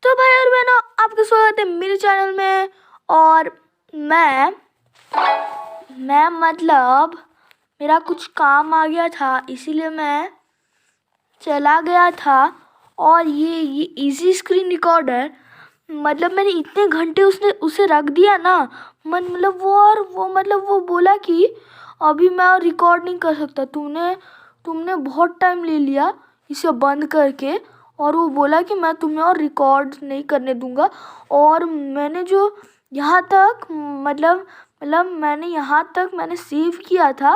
तो भाई और बहनों, आपका स्वागत है मेरे चैनल में। और मैं मतलब मेरा कुछ काम आ गया था, इसीलिए मैं चला गया था। और ये इजी स्क्रीन रिकॉर्डर, मतलब मैंने इतने घंटे उसे रख दिया ना, मतलब वो बोला कि अभी मैं और रिकॉर्ड नहीं कर सकता, तुमने बहुत टाइम ले लिया इसे बंद करके। और वो बोला कि मैं तुम्हें और रिकॉर्ड नहीं करने दूंगा। और मैंने जो यहाँ तक मतलब मैंने यहाँ तक मैंने सेव किया था।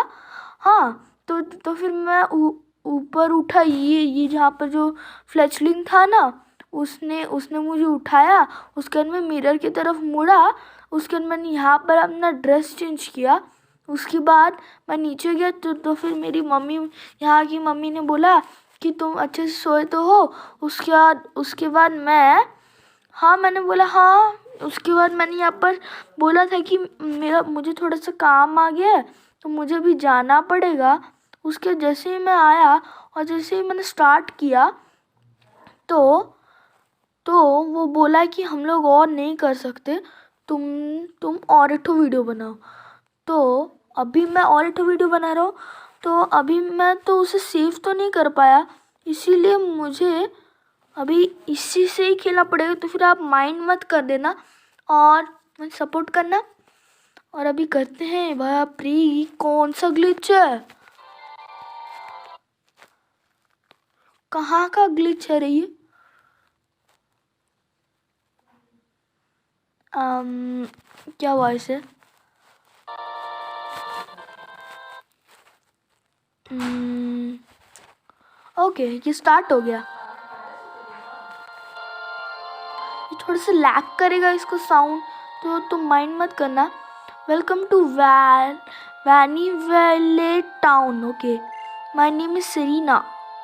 हाँ, तो फिर मैं ऊपर उठा, ये जहाँ पर जो फ्लैचलिंग था ना, उसने मुझे उठाया। उसके बाद मैं मिरर की तरफ मुड़ा। उसके बाद मैंने यहाँ पर अपना ड्रेस चेंज किया। उसके बाद मैं नीचे गया तो फिर मेरी मम्मी, यहाँ की मम्मी ने बोला कि तुम अच्छे से सोए तो हो। उसके बाद मैंने बोला हाँ। उसके बाद मैंने यहाँ पर बोला था कि मुझे थोड़ा सा काम आ गया है, तो मुझे भी जाना पड़ेगा। उसके जैसे ही मैं आया और जैसे ही मैंने स्टार्ट किया तो वो बोला कि हम लोग और नहीं कर सकते, तुम और एक वीडियो बनाओ। तो अभी मैं और एक वीडियो बना रहा हूँ। तो अभी मैं तो उसे सेव तो नहीं कर पाया, इसीलिए मुझे अभी इसी से ही खेलना पड़ेगा। तो फिर आप माइंड मत कर देना और सपोर्ट करना। और अभी करते हैं। बाप रे, कौन सा ग्लिच है? कहाँ का ग्लिच है रे ये? क्या वॉइस है? ओके, ये स्टार्ट हो गया। ये थोड़ा सा लैग करेगा इसको साउंड, तो तुम माइंड मत करना। Welcome to Vanny Valley town. Okay, my name is Serena,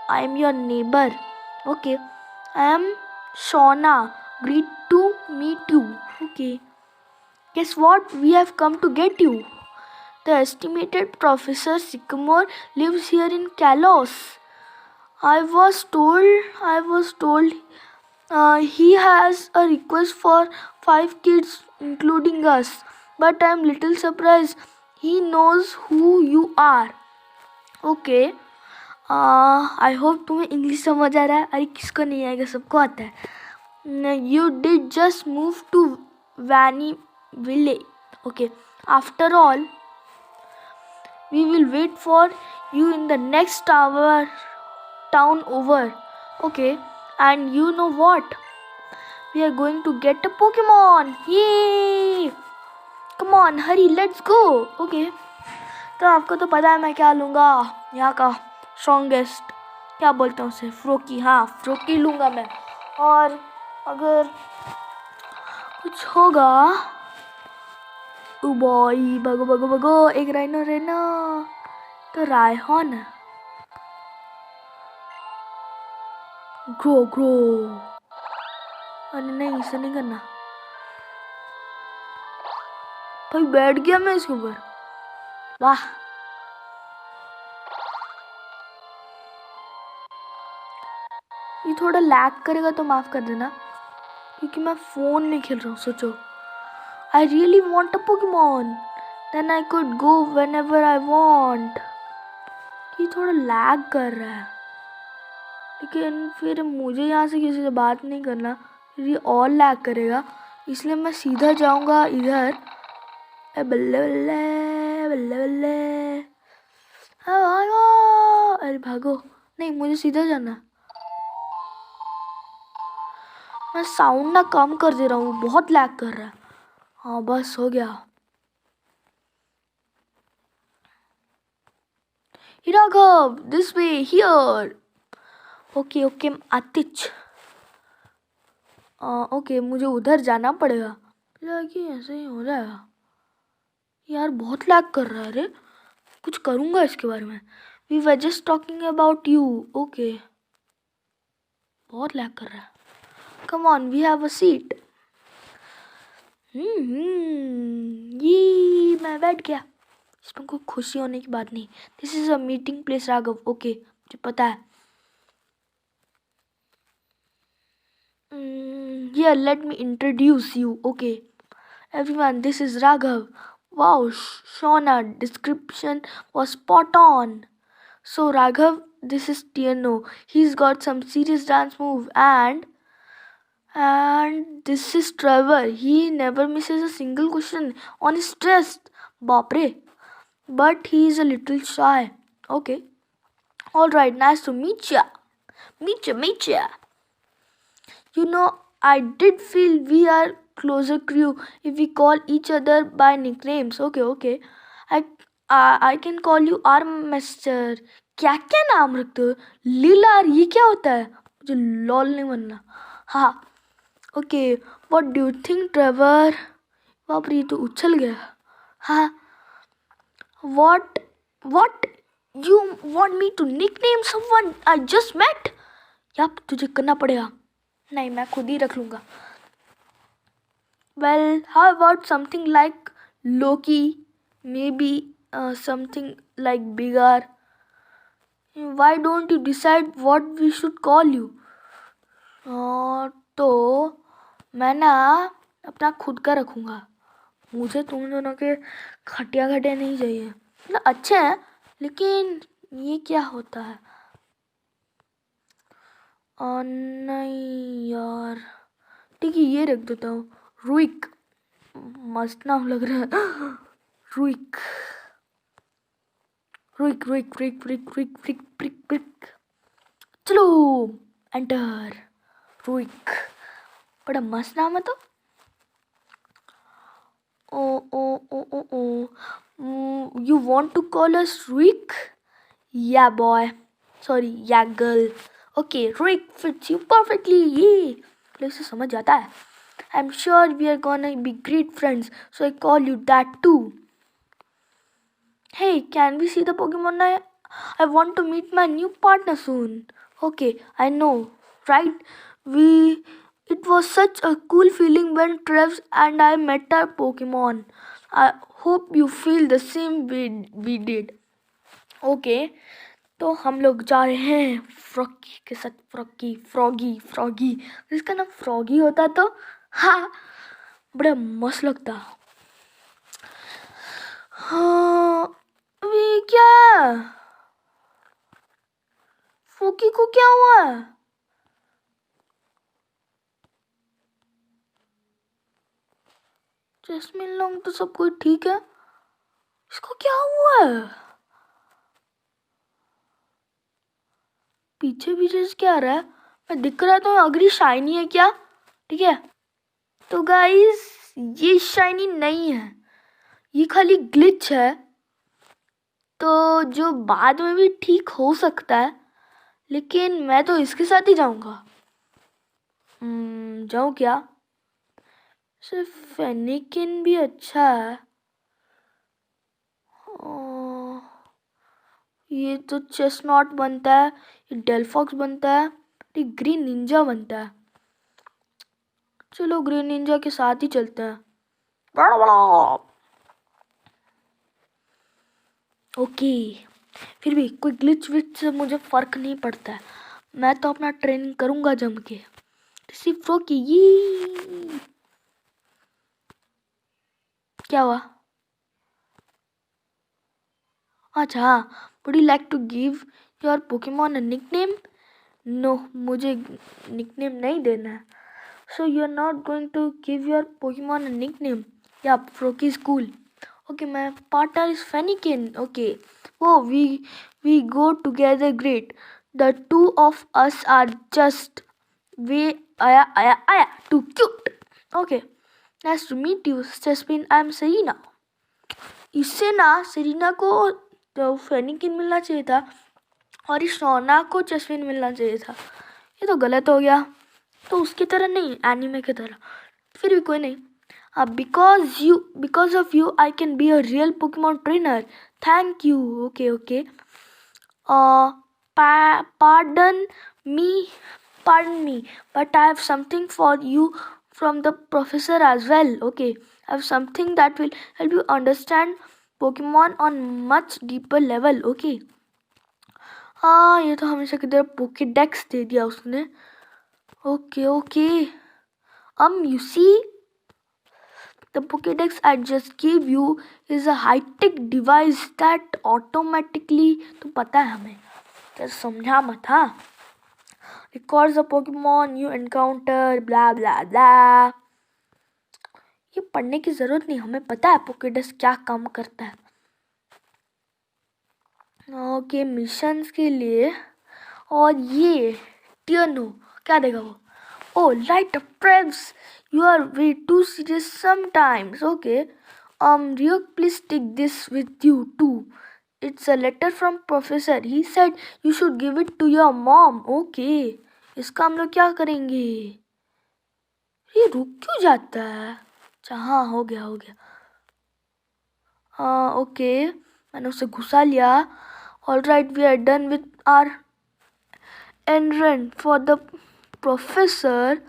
I am your neighbour. Okay, I am Shona, great to meet you. Okay, guess what, we have come to get you. The estimated Professor Sycamore lives here in Kalos. I was told he has a request for 5 kids, including us. But I'm little surprised. He knows who you are. Okay. I hope तुम्हें English समझ आ रहा है। अरे किसको नहीं आएगा, सबको आता है। You did just move to Vanny Village. Okay. After all, we will wait for you in the next town over. Okay, and you know what? We are going to get a Pokemon. Yay! Come on, hurry, let's go. Okay. तो आपको तो पता है मैं क्या लूँगा, यहाँ का स्ट्रॉन्गेस्ट, क्या बोलते हैं उसे, फ्रोकी। हाँ, फ्रोकी लूँगा मैं। और अगर कुछ होगा, ओ बॉय, भगो भगो भगो, एक राइनो रहना तो रायहॉन। ग्रो। अरे नहीं, इसे नहीं करना भाई। बैठ गया मैं इसके ऊपर। वाह, ये थोड़ा लैग करेगा तो माफ कर देना, क्योंकि मैं फोन में खेल रहा हूँ। सोचो, I really want a Pokemon, then I could go whenever I want. ये थोड़ा लैग कर रहा है, लेकिन फिर मुझे यहाँ से किसी से बात नहीं करना, फिर ये और लैग करेगा। इसलिए मैं सीधा जाऊँगा इधर। बल्ले बल्ले बल्ले बल्ले, अरे भागो, नहीं मुझे सीधा जाना। मैं साउंड ना कम कर दे रहा हूँ, बहुत लैग कर रहा है। हाँ बस हो गया। Raghav, this way, here. Okay आतिच। ओके, मुझे उधर जाना पड़ेगा। लगे ऐसे ही हो जाएगा। यार बहुत लैग कर रहा है रे, कुछ करूँगा इसके बारे में। We were just talking about you. Okay, बहुत लैग कर रहा है। Come on, we have a seat. ये मैं बैठ गया। इसमें कोई खुशी होने की बात नहीं। This is a meeting place Raghav. Okay, मुझे पता है। here, let me introduce you. Okay, everyone, this is Raghav. Wow, Shauna, description was spot on. So Raghav, this is Tiano. He's got some serious dance move, and this is Trevor. He never misses a single question on his test. Bapre. But he is a little shy. Okay. Alright, nice to meet ya. Meet ya. You know, I did feel we are closer crew if we call each other by nicknames. Okay. I I can call you Armester. क्या क्या नाम रखते हो? लीलार, ये क्या होता है? मुझे लॉल नहीं बनना. हाँ. Okay, what do you think Trevor? बाप रे, ये तो उछल गया. हाँ. What? You want me to nickname someone I just met? याप तुझे करना पड़ेगा. नहीं, मैं खुद ही रख लूँगा. Well, how about something like Loki? Maybe something like bigger. Why don't you decide what we should call you? तो मैं ना अपना खुद का रखूँगा. मुझे तुम दोनों के खटिया नहीं चाहिए. मतलब अच्छे हैं, लेकिन ये क्या होता है? नहीं यार, ठीक है, ये रख देता हूँ. रुइक, मस्त नाम लग रहा है. रुइक. चलो एंटर. रुइक, बड़ा मस्त नाम है. तो you want to call us Ruik? Yeah boy, sorry, yeah girl. Okay, Ruik fits you perfectly. ये से समझ जाता है. I'm sure we are gonna be great friends, so I call you that too. Hey, can we see the Pokemon now? I want to meet my new partner soon. Okay, I know, right? It was such a cool feeling when Trev and I met our Pokemon. I hope you feel the same way we did. Okay, तो हम लोग जा रहे हैं froggy के साथ. Froggy जिसका नाम फ्रॉगी होता तो हाँ, बड़ा मस्त लगता. हाँ, अभी क्या फोकी को क्या हुआ? जैस्मिन लोग तो सब कुछ ठीक है, इसको क्या हुआ? पीछे क्या आ रहा है? मैं दिख रहा तो अग्री शाइनी है क्या? ठीक है, तो गाइस ये शाइनी नहीं है, ये खाली ग्लिच है. तो जो बाद में भी ठीक हो सकता है, लेकिन मैं तो इसके साथ ही जाऊंगा. जाऊं क्या? सिर्फ फेनिकिन भी अच्छा है. ये तो चेस्टनॉट बनता है, ये डेलफॉक्स बनता है, ये ग्रीन निंजा बनता है. चलो ग्रीन निंजा के साथ ही चलते हैं. ओके, फिर भी कोई ग्लिच विच से मुझे फर्क नहीं पड़ता है. मैं तो अपना ट्रेनिंग करूंगा जम के. सिर्फ की ये क्या हुआ? अच्छा हाँ, would you like to give your Pokemon a nickname? No, मुझे nickname नहीं देना है. So you're not going to give your Pokemon a nickname? Yeah, Froakie is cool. Okay, my partner is Fennekin. Okay. Oh, we go together great. The two of us are just way aya too cute. Okay. Nice to meet you, Jasmine. I'm Serena. इससे ना Serena को तो फेनिकिन मिलना चाहिए था और इस शोना को जस्मिन मिलना चाहिए था. ये तो गलत हो गया. तो उसकी तरह नहीं, एनिमे की तरह. फिर भी कोई नहीं. Because of you, I can be a real Pokemon trainer. Thank you. Okay. Pardon me, but I have something for you from the professor as well. Okay, I have something that will help you understand Pokemon on much deeper level. Okay. हाँ, ये तो हमेशा की तरह Pokedex दे दिया उसने. Okay. You see, the Pokédex I just gave you is a high-tech device that automatically, तो पता है हमें, तो समझा मत हाँ, records the Pokemon you encounter, blah blah blah. ये पढ़ने की जरूरत नहीं, हमें पता है Pokédex क्या काम करता है. ओके मिशंस के लिए. और ये टियनो क्या देगा वो. Oh, light up Krebs. You are way too serious sometimes. Okay. Ryuk, please take this with you too. It's a letter from professor. He said you should give it to your mom. Okay. इसका हम लोग क्या करेंगे. ये रुक क्यों जाता है. हाँ हो गया. ओके मैंने उसे घुसा लिया. Alright, we are done with our errand for the professor.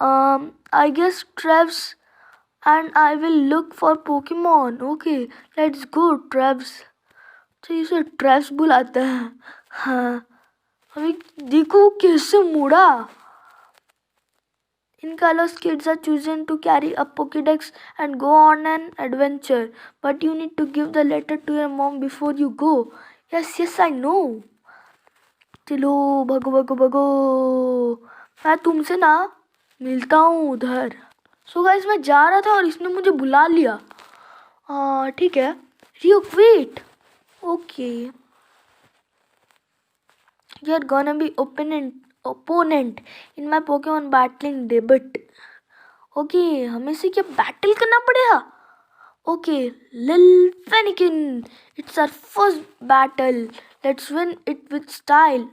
I guess Travis and I will look for Pokemon. Okay, let's go, Travis. तो इसे ट्रेव्स बुलाता है. हाँ अभी देखो कैसे मुड़ा. In Kalos, kids are chosen to carry a Pokédex and go on an adventure. But you need to give the letter to your mom before you go. Yes, I know. चलो भगो. मैं तुमसे ना मिलता हूँ उधर. सो गाइस मैं जा रहा था और इसने मुझे बुला लिया. ठीक है. Ryuk, wait. Okay. You're gonna be opponent in my Pokemon battling debut. Okay, हमें से क्या बैटल करना पड़ेगा. Okay, Lil Fennekin. It's our first battle. Let's win it with style.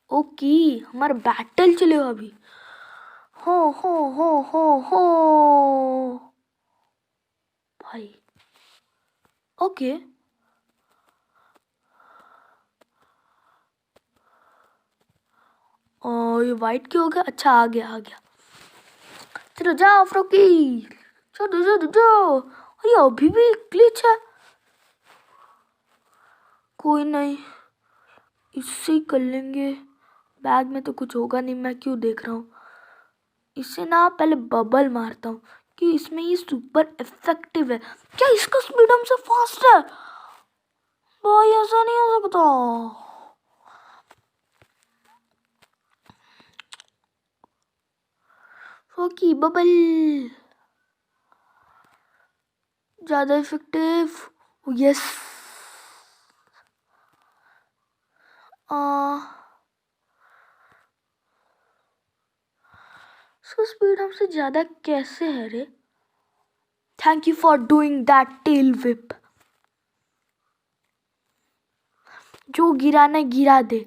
Okay, हमारा बैटल चलेगा अभी. हो भाई. ओके ये वाइट क्यों हो गया. अच्छा आ गया. चलो जाओ फ्रोकी. जाओ. ये अभी भी ग्लिच है. कोई नहीं इससे ही कर लेंगे. बैग में तो कुछ होगा नहीं. मैं क्यों देख रहा हूँ. इससे ना पहले बबल मारता हूँ कि इसमें ये सुपर इफेक्टिव है. क्या इसका स्पीड हमसे फास्ट है. भाई ऐसा नहीं हो सकता. फ्रोकी बबल ज्यादा इफेक्टिव. यस इसका स्पीड हमसे ज्यादा कैसे है रे. Thank you for doing that tail whip. जो गिराना गिरा दे.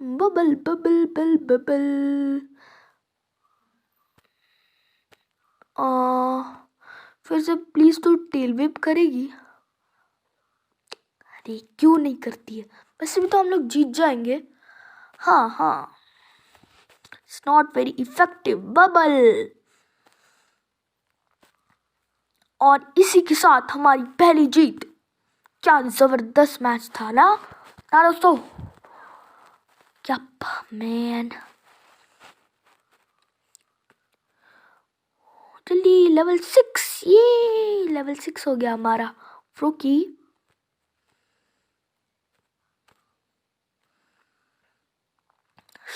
बबल फिर से प्लीज तू टेल विप करेगी. अरे क्यों नहीं करती है. वैसे भी तो हम लोग जीत जाएंगे. हाँ it's not very effective bubble. और इसी के साथ हमारी पहली जीत. क्या जबरदस्त मैच था ना दोस्तों. क्या मैन. जल्दी लेवल 6. ये लेवल 6 हो गया हमारा फ्रोकी.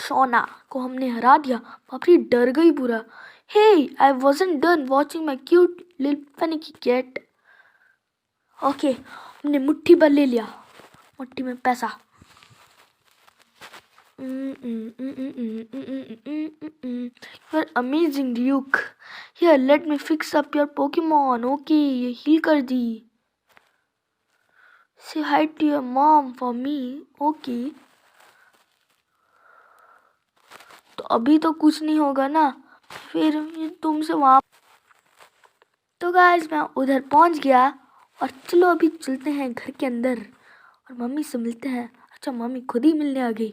शोना को हमने हरा दिया. बापरे डर गई पूरा. Hey I wasn't done watching my cute little funny cat. Okay हमने मुट्ठी भर ले लिया. मुट्ठी में पैसा. You're amazing, Ryuk. Here, let me fix up your Pokemon. Okay, ये हील कर दी. Say hi to your mom for me. Okay. तो अभी तो कुछ नहीं होगा ना. फिर तुमसे वहाँ. तो गाइस मैं उधर पहुँच गया. और चलो अभी चलते हैं घर के अंदर और मम्मी से मिलते हैं. अच्छा मम्मी खुद ही मिलने आ गई.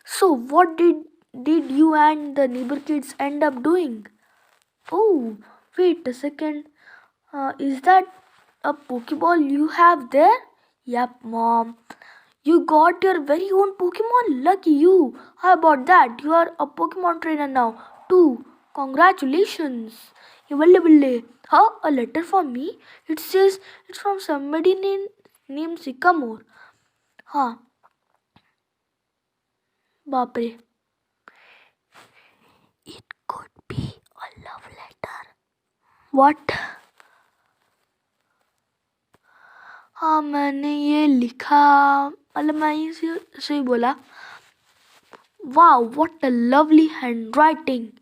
So what did you and the neighbor kids end up doing? Oh, wait a second. Is that a Pokeball you have there? Yep, Mom. You got your very own Pokemon. Lucky you. How about that? You are a Pokemon trainer now too. Congratulations. ये बल्ले बल्ले. Huh? A letter for me? It says it's from somebody named Sycamore. हाँ. बाप रे. It could be a love letter. What? हाँ मैंने ये लिखा, मतलब मैं इसे ही बोला. Wow, what a lovely handwriting.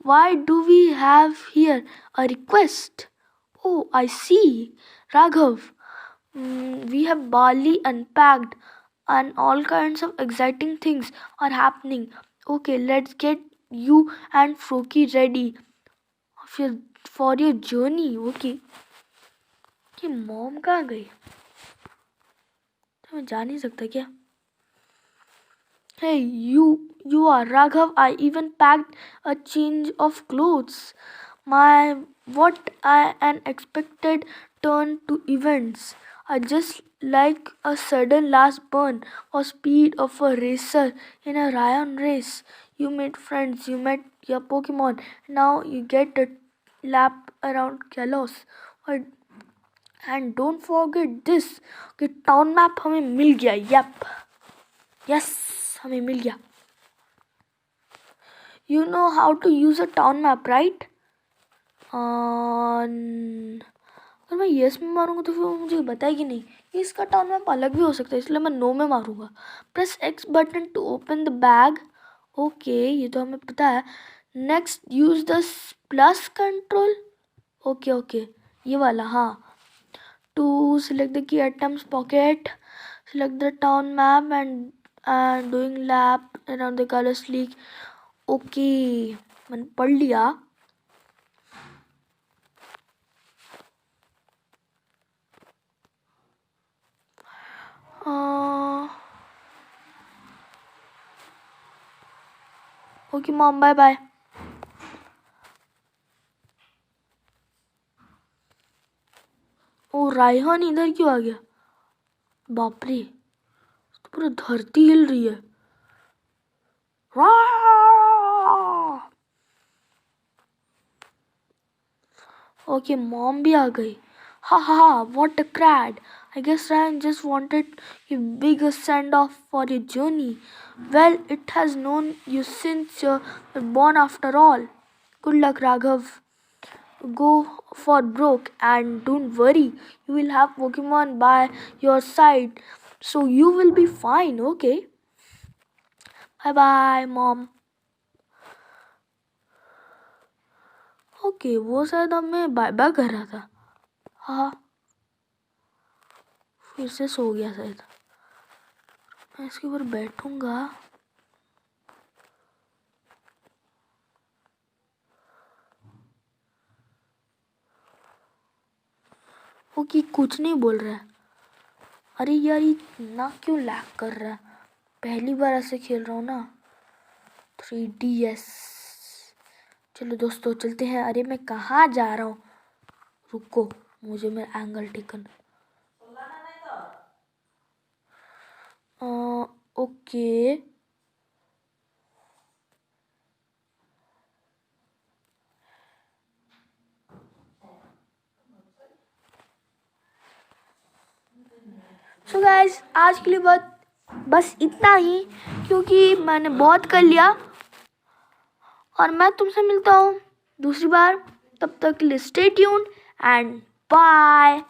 Why do we have here a request? Oh, I see. Raghav, we have barley unpacked and all kinds of exciting things are happening. Okay, let's get you and Froki ready for your journey. Okay. कि mom कहाँ गई? तो मैं जा नहीं सकता क्या? Hey, you are Raghav. I even packed a change of clothes. What an expected turn to events. I just like a sudden last burn or speed of a racer in a Ryan race. You made friends, you met your Pokemon. Now you get a lap around Kalos. And don't forget this. कि town map हमें मिल गया. Yep. Yes, हमें मिल गया. You know how to use a town map, right? अगर मैं yes में मारूंगा तो फिर वो मुझे बताएगी नहीं. इसका टाउन मैप अलग भी हो सकता है, इसलिए मैं no में मारूंगा. Press X button to open the bag. Okay, ये तो हमें पता है. Next, use the plus control. Okay, ये वाला. हाँ. To select the key items pocket, select the town map and doing lap around the colors league. Okay, मैंने पढ़ लिया. Okay mom, bye bye. ओ रायहान इधर क्यों आ गया? बाप रे, तो पूरा धरती हिल रही है. ओके मॉम भी आ गई. Ha, what a crowd. I guess Ryan just wanted a big send off for your journey. Well, it has known you since you were born after all. Good luck, Raghav. Go for broke and don't worry, you will have Pokemon by your side, so you will be fine. Okay, bye bye mom. Okay वो शायद हमें bye bye कर रहा था. हाँ फिर से सो गया शायद. मैं इसके ऊपर बैठूंगा. ओके कुछ नहीं बोल रहा है. अरे यार ये ना क्यों लैग कर रहा है? पहली बार ऐसे खेल रहा हूँ ना. 3DS. चलो दोस्तों चलते हैं. अरे मैं कहाँ जा रहा हूँ? रुको मुझे मेरा angle taken. Okay so guys आज के लिए बस इतना ही, क्योंकि मैंने बहुत कर लिया. और मैं तुमसे मिलता हूँ दूसरी बार. तब तक के लिए स्टे ट्यून्ड एंड बाय.